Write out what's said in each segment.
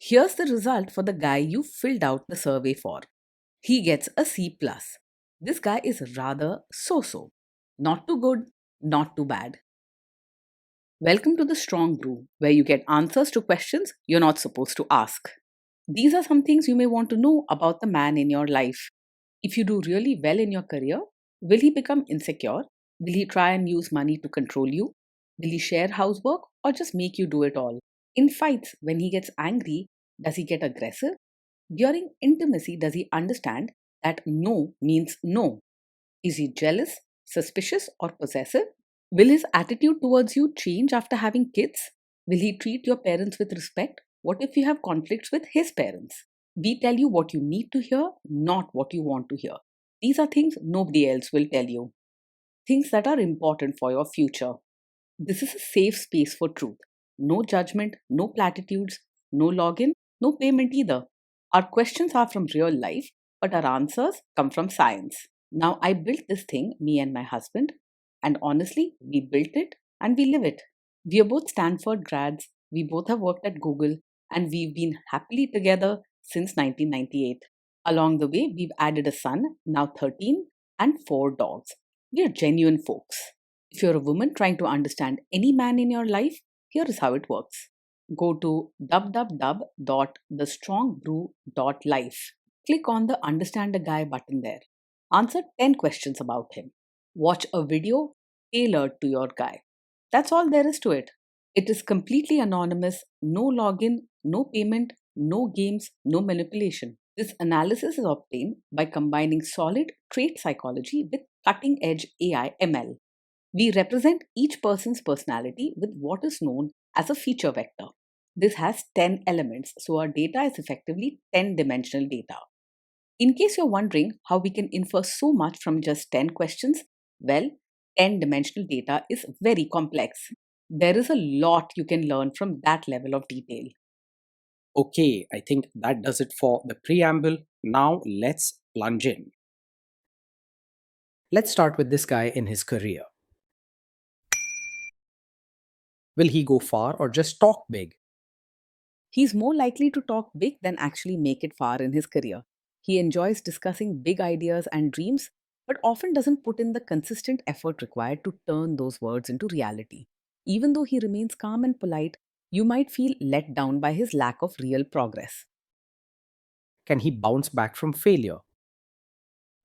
Here's the result for the guy you filled out the survey for. He gets a C+. Plus. This guy is rather so-so. Not too good, not too bad. Welcome to the Strong Brew, where you get answers to questions you're not supposed to ask. These are some things you may want to know about the man in your life. If you do really well in your career, will he become insecure? Will he try and use money to control you? Will he share housework or just make you do it all? In fights, when he gets angry, does he get aggressive? During intimacy, does he understand that no means no? Is he jealous, suspicious, or possessive? Will his attitude towards you change after having kids? Will he treat your parents with respect? What if you have conflicts with his parents? We tell you what you need to hear, not what you want to hear. These are things nobody else will tell you. Things that are important for your future. This is a safe space for truth. No judgment, no platitudes, no login, no payment either. Our questions are from real life, but our answers come from science. Now, I built this thing, me and my husband, and honestly, we built it and we live it. We are both Stanford grads, we both have worked at Google, and we've been happily together since 1998. Along the way, we've added a son, now 13, and 4 dogs. We are genuine folks. If you're a woman trying to understand any man in your life, here is how it works. Go to www.thestrongbrew.life. Click on the Understand a Guy button there. Answer 10 questions about him. Watch a video tailored to your guy. That's all there is to it. It is completely anonymous, no login, no payment, no games, no manipulation. This analysis is obtained by combining solid trait psychology with cutting edge AI ML. We represent each person's personality with what is known as a feature vector. This has 10 elements, so our data is effectively 10-dimensional data. In case you're wondering how we can infer so much from just 10 questions, well, 10-dimensional data is very complex. There is a lot you can learn from that level of detail. Okay, I think that does it for the preamble. Now let's plunge in. Let's start with this guy in his career. Will he go far or just talk big? He's more likely to talk big than actually make it far in his career. He enjoys discussing big ideas and dreams, but often doesn't put in the consistent effort required to turn those words into reality. Even though he remains calm and polite, you might feel let down by his lack of real progress. Can he bounce back from failure?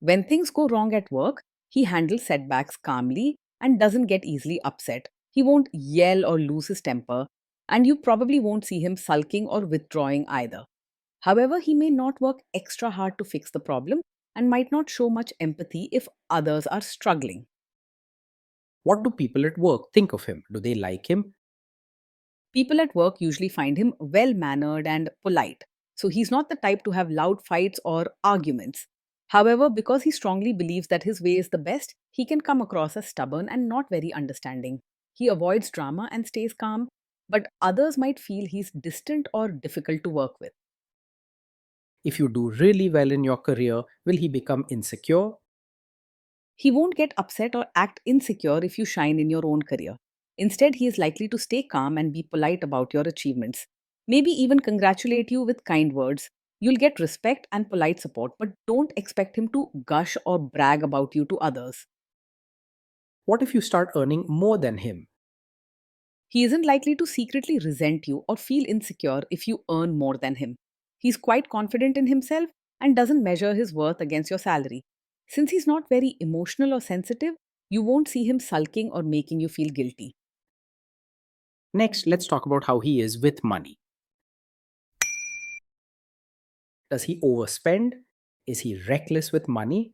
When things go wrong at work, he handles setbacks calmly and doesn't get easily upset. He won't yell or lose his temper, and you probably won't see him sulking or withdrawing either. However, he may not work extra hard to fix the problem and might not show much empathy if others are struggling. What do people at work think of him? Do they like him? People at work usually find him well mannered and polite, so he's not the type to have loud fights or arguments. However, because he strongly believes that his way is the best, he can come across as stubborn and not very understanding. He avoids drama and stays calm, but others might feel he's distant or difficult to work with. If you do really well in your career, will he become insecure? He won't get upset or act insecure if you shine in your own career. Instead, he is likely to stay calm and be polite about your achievements. Maybe even congratulate you with kind words. You'll get respect and polite support, but don't expect him to gush or brag about you to others. What if you start earning more than him? He isn't likely to secretly resent you or feel insecure if you earn more than him. He's quite confident in himself and doesn't measure his worth against your salary. Since he's not very emotional or sensitive, you won't see him sulking or making you feel guilty. Next, let's talk about how he is with money. Does he overspend? Is he reckless with money?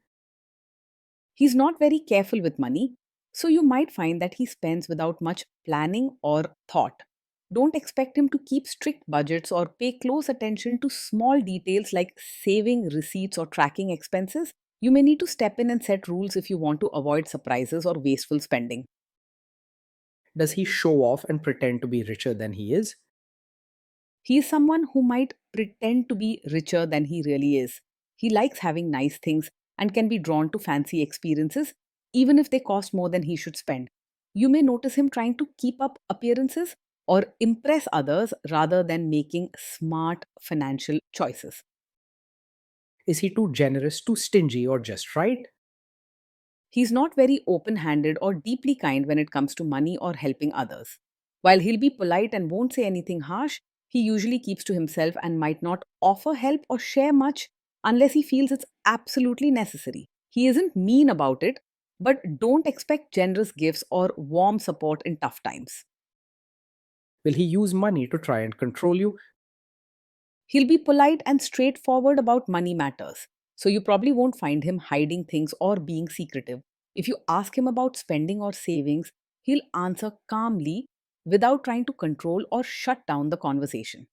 He's not very careful with money, so you might find that he spends without much planning or thought. Don't expect him to keep strict budgets or pay close attention to small details like saving receipts or tracking expenses. You may need to step in and set rules if you want to avoid surprises or wasteful spending. Does he show off and pretend to be richer than he is? He is someone who might pretend to be richer than he really is. He likes having nice things and can be drawn to fancy experiences, even if they cost more than he should spend. You may notice him trying to keep up appearances, or impress others rather than making smart financial choices. Is he too generous, too stingy, or just right? He's not very open handed or deeply kind when it comes to money or helping others. While he'll be polite and won't say anything harsh, he usually keeps to himself and might not offer help or share much unless he feels it's absolutely necessary. He isn't mean about it, but don't expect generous gifts or warm support in tough times. Will he use money to try and control you? He'll be polite and straightforward about money matters, so you probably won't find him hiding things or being secretive. If you ask him about spending or savings, he'll answer calmly without trying to control or shut down the conversation.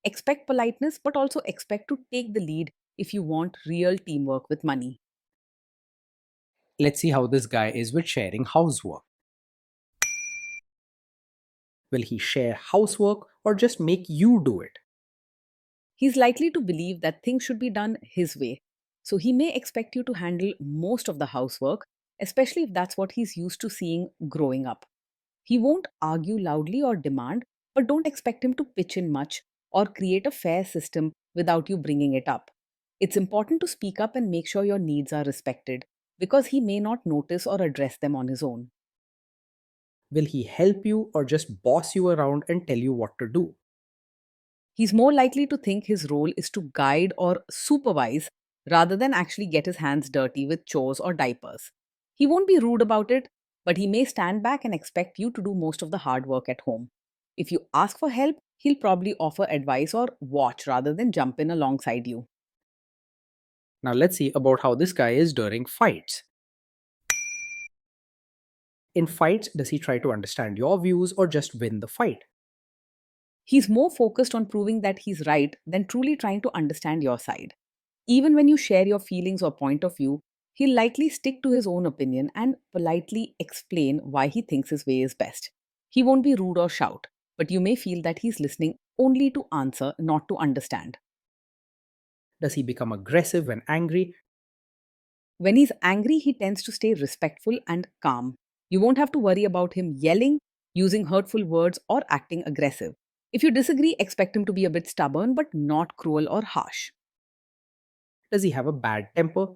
Expect politeness, but also expect to take the lead if you want real teamwork with money. Let's see how this guy is with sharing housework. Will he share housework or just make you do it? He's likely to believe that things should be done his way, so he may expect you to handle most of the housework, especially if that's what he's used to seeing growing up. He won't argue loudly or demand, but don't expect him to pitch in much or create a fair system without you bringing it up. It's important to speak up and make sure your needs are respected because he may not notice or address them on his own. Will he help you or just boss you around and tell you what to do? He's more likely to think his role is to guide or supervise rather than actually get his hands dirty with chores or diapers. He won't be rude about it, but he may stand back and expect you to do most of the hard work at home. If you ask for help, he'll probably offer advice or watch rather than jump in alongside you. Now let's see about how this guy is during fights. In fights, does he try to understand your views or just win the fight? He's more focused on proving that he's right than truly trying to understand your side. Even when you share your feelings or point of view, he'll likely stick to his own opinion and politely explain why he thinks his way is best. He won't be rude or shout, but you may feel that he's listening only to answer, not to understand. Does he become aggressive when angry? When he's angry, he tends to stay respectful and calm. You won't have to worry about him yelling, using hurtful words, or acting aggressive. If you disagree, expect him to be a bit stubborn but not cruel or harsh. Does he have a bad temper?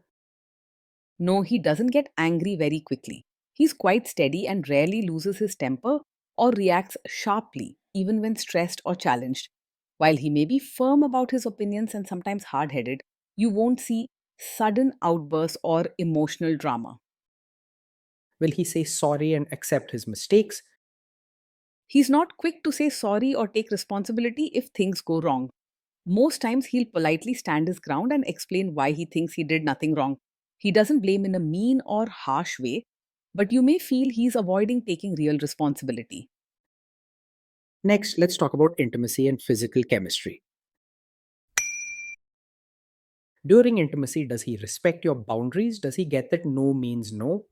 No, he doesn't get angry very quickly. He's quite steady and rarely loses his temper or reacts sharply, even when stressed or challenged. While he may be firm about his opinions and sometimes hard headed, you won't see sudden outbursts or emotional drama. Will he say sorry and accept his mistakes? He's not quick to say sorry or take responsibility if things go wrong. Most times, he'll politely stand his ground and explain why he thinks he did nothing wrong. He doesn't blame in a mean or harsh way, but you may feel he's avoiding taking real responsibility. Next, let's talk about intimacy and physical chemistry. During intimacy, does he respect your boundaries? Does he get that no means no?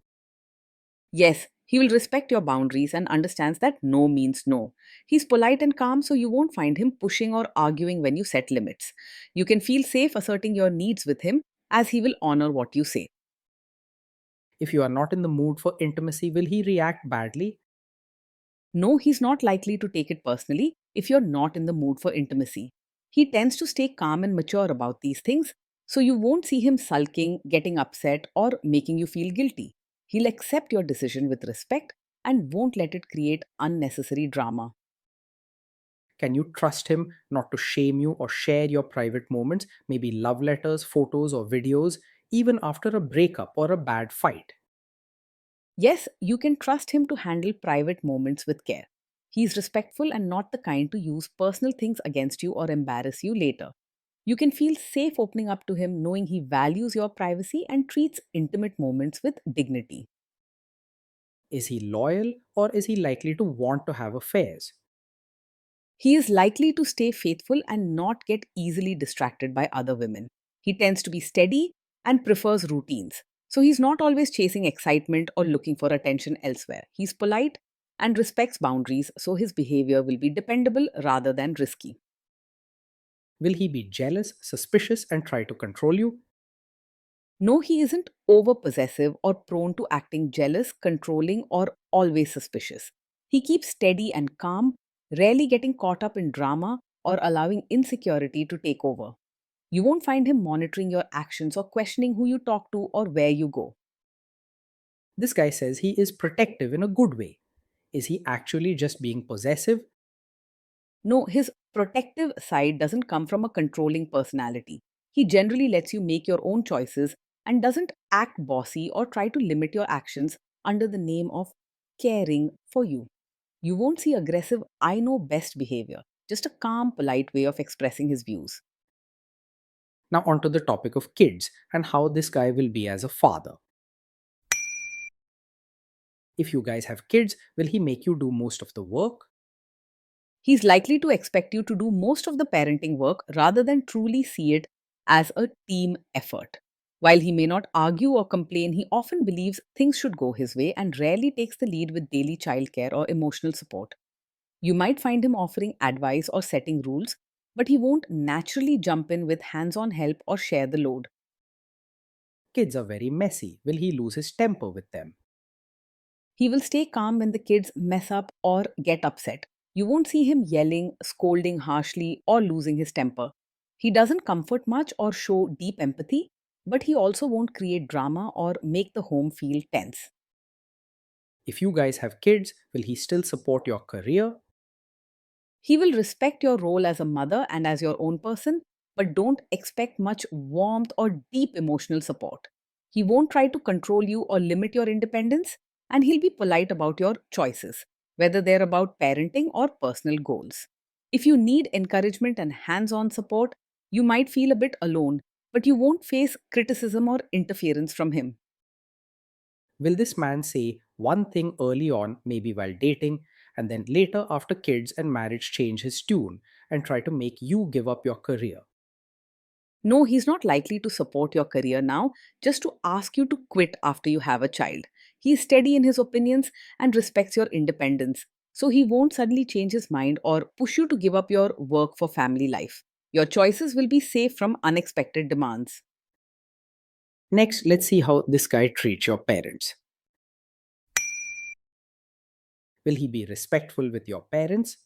Yes, he will respect your boundaries and understands that no means no. He's polite and calm, so you won't find him pushing or arguing when you set limits. You can feel safe asserting your needs with him as he will honor what you say. If you are not in the mood for intimacy, will he react badly? No, he's not likely to take it personally if you're not in the mood for intimacy. He tends to stay calm and mature about these things, so you won't see him sulking, getting upset, or making you feel guilty. He'll accept your decision with respect and won't let it create unnecessary drama. Can you trust him not to shame you or share your private moments, maybe love letters, photos, or videos, even after a breakup or a bad fight? Yes, you can trust him to handle private moments with care. He's respectful and not the kind to use personal things against you or embarrass you later. You can feel safe opening up to him knowing he values your privacy and treats intimate moments with dignity. Is he loyal or is he likely to want to have affairs? He is likely to stay faithful and not get easily distracted by other women. He tends to be steady and prefers routines. So he's not always chasing excitement or looking for attention elsewhere. He's polite and respects boundaries, so his behavior will be dependable rather than risky. Will he be jealous, suspicious, and try to control you? No, he isn't over possessive or prone to acting jealous, controlling, or always suspicious. He keeps steady and calm, rarely getting caught up in drama or allowing insecurity to take over. You won't find him monitoring your actions or questioning who you talk to or where you go. This guy says he is protective in a good way. Is he actually just being possessive? No, his protective side doesn't come from a controlling personality. He generally lets you make your own choices and doesn't act bossy or try to limit your actions under the name of caring for you. You won't see aggressive, I know best behavior, just a calm, polite way of expressing his views. Now, onto the topic of kids and how this guy will be as a father. If you guys have kids, will he make you do most of the work? He's likely to expect you to do most of the parenting work rather than truly see it as a team effort. While he may not argue or complain, he often believes things should go his way and rarely takes the lead with daily childcare or emotional support. You might find him offering advice or setting rules, but he won't naturally jump in with hands on help or share the load. Kids are very messy. Will he lose his temper with them? He will stay calm when the kids mess up or get upset. You won't see him yelling, scolding harshly, or losing his temper. He doesn't comfort much or show deep empathy, but he also won't create drama or make the home feel tense. If you guys have kids, will he still support your career? He will respect your role as a mother and as your own person, but don't expect much warmth or deep emotional support. He won't try to control you or limit your independence, and he'll be polite about your choices, whether they're about parenting or personal goals. If you need encouragement and hands on support, you might feel a bit alone, but you won't face criticism or interference from him. Will this man say one thing early on, maybe while dating, and then later after kids and marriage change his tune and try to make you give up your career? No, he's not likely to support your career now, just to ask you to quit after you have a child. He's steady in his opinions and respects your independence. So he won't suddenly change his mind or push you to give up your work for family life. Your choices will be safe from unexpected demands. Next, let's see how this guy treats your parents. Will he be respectful with your parents?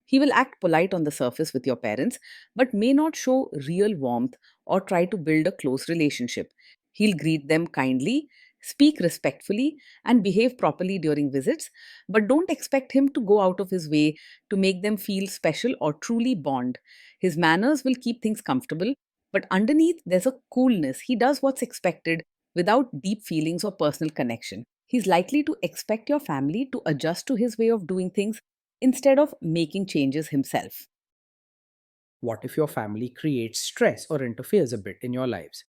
He will act polite on the surface with your parents, but may not show real warmth or try to build a close relationship. He'll greet them kindly, speak respectfully, and behave properly during visits, but don't expect him to go out of his way to make them feel special or truly bond. His manners will keep things comfortable, but underneath there's a coolness. He does what's expected without deep feelings or personal connection. He's likely to expect your family to adjust to his way of doing things instead of making changes himself. What if your family creates stress or interferes a bit in your lives?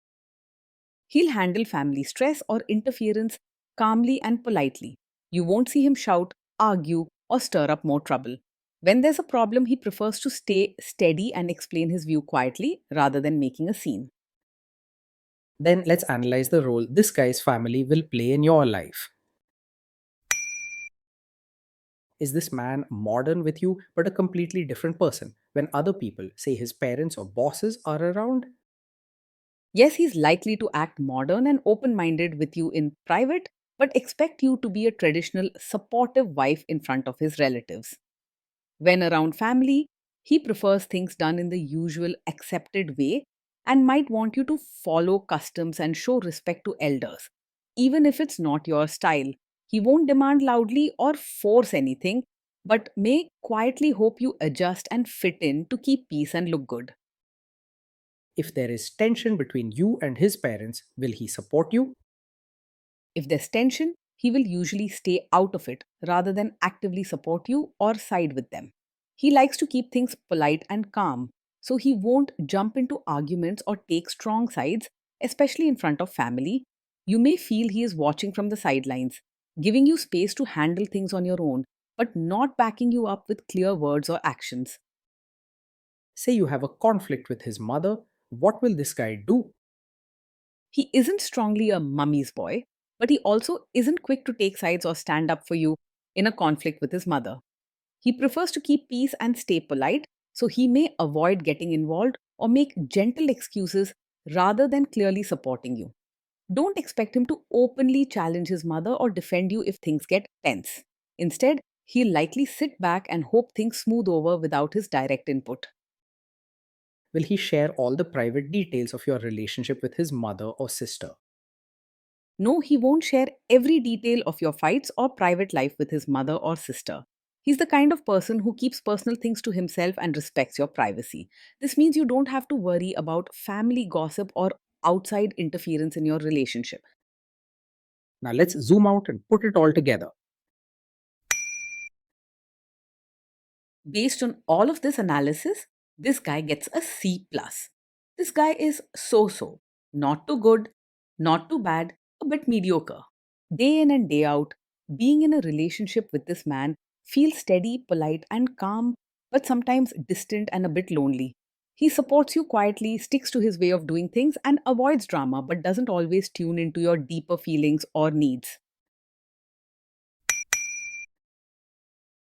He'll handle family stress or interference calmly and politely. You won't see him shout, argue, or stir up more trouble. When there's a problem, he prefers to stay steady and explain his view quietly rather than making a scene. Then let's analyze the role this guy's family will play in your life. Is this man modern with you but a completely different person when other people, say his parents or bosses, are around? Yes, he's likely to act modern and open minded with you in private, but expect you to be a traditional, supportive wife in front of his relatives. When around family, he prefers things done in the usual accepted way and might want you to follow customs and show respect to elders. Even if it's not your style, he won't demand loudly or force anything, but may quietly hope you adjust and fit in to keep peace and look good. If there is tension between you and his parents, will he support you? If there's tension, he will usually stay out of it rather than actively support you or side with them. He likes to keep things polite and calm, so he won't jump into arguments or take strong sides, especially in front of family. You may feel he is watching from the sidelines, giving you space to handle things on your own, but not backing you up with clear words or actions. Say you have a conflict with his mother, what will this guy do? He isn't strongly a mummy's boy, but he also isn't quick to take sides or stand up for you in a conflict with his mother. He prefers to keep peace and stay polite, so he may avoid getting involved or make gentle excuses rather than clearly supporting you. Don't expect him to openly challenge his mother or defend you if things get tense. Instead, He'll likely sit back and hope things smooth over without his direct input. Will he share all the private details of your relationship with his mother or sister? No, he won't share every detail of your fights or private life with his mother or sister. He's the kind of person who keeps personal things to himself and respects your privacy. This means you don't have to worry about family gossip or outside interference in your relationship. Now let's zoom out and put it all together. Based on all of this analysis, this guy gets a C plus. This guy is so so, not too good, not too bad, a bit mediocre. Day in and day out, being in a relationship with this man feels steady, polite, and calm, but sometimes distant and a bit lonely. He supports you quietly, sticks to his way of doing things, and avoids drama, but doesn't always tune into your deeper feelings or needs.